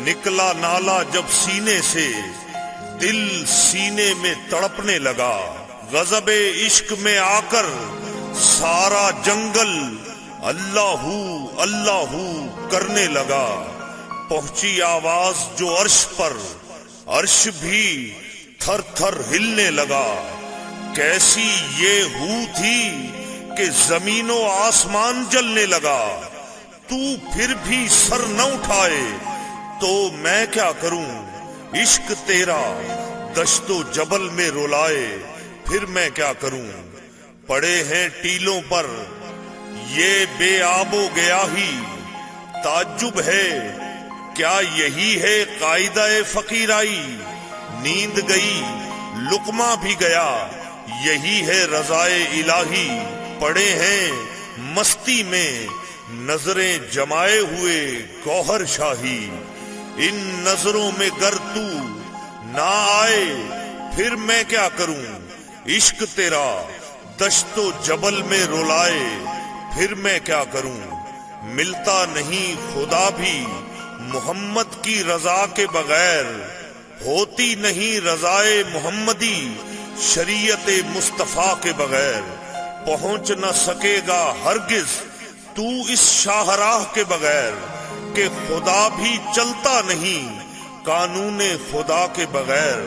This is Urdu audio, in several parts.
نکلا نالا جب سینے سے دل سینے میں تڑپنے لگا، غضب عشق میں آ کر سارا جنگل اللہ اللہ کرنے لگا، پہنچی آواز جو عرش پر عرش بھی تھر تھر ہلنے لگا، کیسی یہ ہو تھی کہ زمین و آسمان جلنے لگا، تو پھر بھی سر نہ اٹھائے تو میں کیا کروں، عشق تیرا دشت و جبل میں رلائے پھر میں کیا کروں، پڑے ہیں ٹیلوں پر یہ بے آب و گیاہی، تعجب ہے کیا یہی ہے قاعدہ فقیرائی، نیند گئی لقمہ بھی گیا یہی ہے رضائے الہی، پڑے ہیں مستی میں نظریں جمائے ہوئے گوہر شاہی، ان نظروں میں گر تو نہ آئے پھر میں کیا کروں، عشق تیرا دشت و جبل میں رلائے پھر میں کیا کروں، ملتا نہیں خدا بھی محمد کی رضا کے بغیر، ہوتی نہیں رضائے محمدی شریعت مصطفیٰ کے بغیر، پہنچ نہ سکے گا ہرگز تو اس شاہراہ کے بغیر، کہ خدا بھی چلتا نہیں قانون خدا کے بغیر،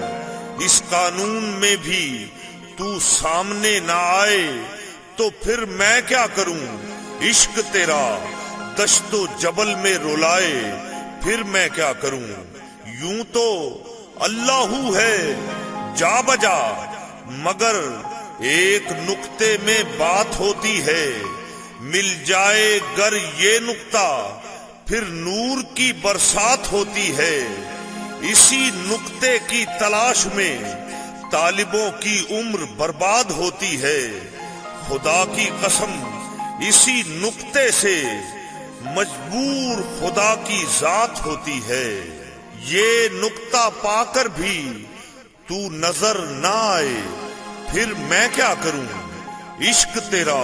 اس قانون میں بھی تو سامنے نہ آئے تو پھر میں کیا کروں، عشق تیرا دشت و جبل میں رلائے پھر میں کیا کروں، یوں تو اللہ ہے جا بجا مگر ایک نقطے میں بات ہوتی ہے، مل جائے گر یہ نقطہ پھر نور کی برسات ہوتی ہے، اسی نقطے کی تلاش میں طالبوں کی عمر برباد ہوتی ہے، خدا کی قسم اسی نقطے سے مجبور خدا کی ذات ہوتی ہے، یہ نقطہ پا کر بھی تو نظر نہ آئے پھر میں کیا کروں، عشق تیرا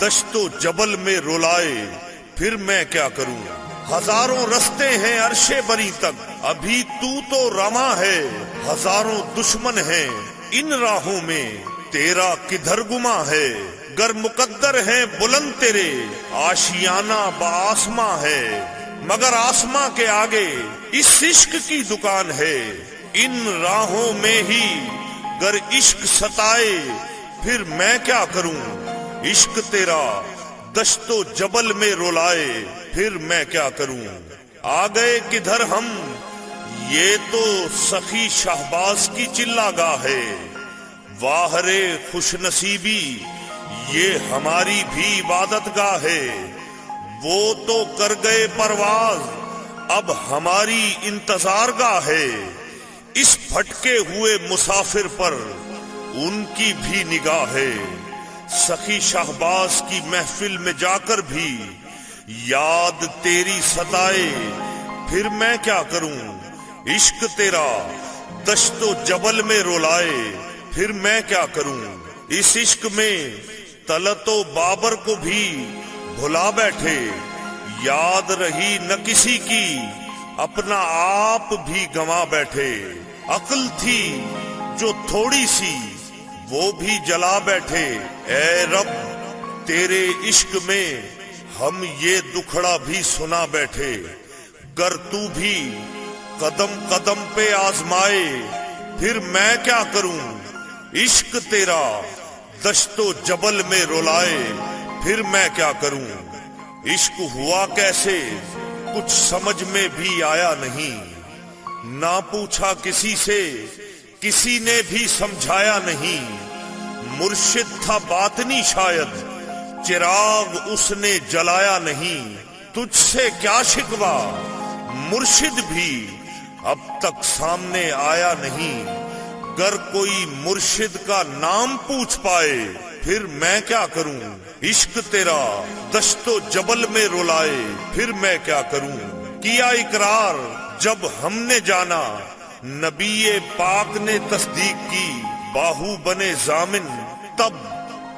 دشت و جبل میں رلائے پھر میں کیا کروں، ہزاروں رستے ہیں عرش بری تک ابھی تو رواں ہے، ہزاروں دشمن ہیں ان راہوں میں تیرا کدھر گما ہے، گر مقدر ہیں بلند تیرے آشیانہ بآسماں ہے، مگر آسماں کے آگے اس عشق کی دکان ہے، ان راہوں میں ہی گر عشق ستائے پھر میں کیا کروں، عشق تیرا دشت و جبل میں رلائے پھر میں کیا کروں، آ گئے کدھر ہم یہ تو سخی شہباز کی چلا گاہ ہے، واہ رے خوش نصیبی یہ ہماری بھی عبادت گاہ ہے، وہ تو کر گئے پرواز اب ہماری انتظار گاہ ہے، اس بھٹکے ہوئے مسافر پر ان کی بھی نگاہ ہے، سخی شہباز کی محفل میں جا کر بھی یاد تیری ستائے پھر میں کیا کروں، عشق تیرا دشت و جبل میں رلائے پھر میں کیا کروں، اس عشق میں طلعت و بابر کو بھی بھلا بیٹھے، یاد رہی نہ کسی کی اپنا آپ بھی گنوا بیٹھے، عقل تھی جو تھوڑی سی وہ بھی جلا بیٹھے، اے رب تیرے عشق میں ہم یہ دکھڑا بھی سنا بیٹھے، گر تو بھی قدم قدم پہ آزمائے پھر میں کیا کروں، عشق تیرا دشت و جبل میں رلائے پھر میں کیا کروں، عشق ہوا کیسے کچھ سمجھ میں بھی آیا نہیں، نہ پوچھا کسی سے کسی نے بھی سمجھایا نہیں، مرشد تھا باطنی شاید چراغ اس نے جلایا نہیں، تجھ سے کیا شکوہ مرشد بھی اب تک سامنے آیا نہیں، گر کوئی مرشد کا نام پوچھ پائے پھر میں کیا کروں، عشق تیرا دشت و جبل میں رلائے پھر میں کیا کروں، کیا اقرار جب ہم نے جانا نبی پاک نے تصدیق کی، باہو بنے ضامن تب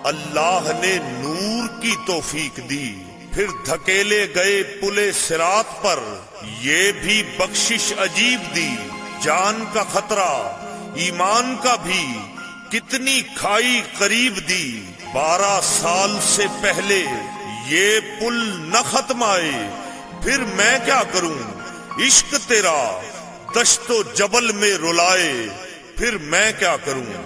اللہ نے نور کی توفیق دی، پھر دھکیلے گئے پلے صراط پر، یہ بھی بخشش عجیب دی، جان کا خطرہ ایمان کا بھی، کتنی کھائی قریب دی، 12 سال سے پہلے یہ پل نہ ختم آئے، پھر میں کیا کروں، عشق تیرا دشت و جبل میں رلائے، پھر میں کیا کروں۔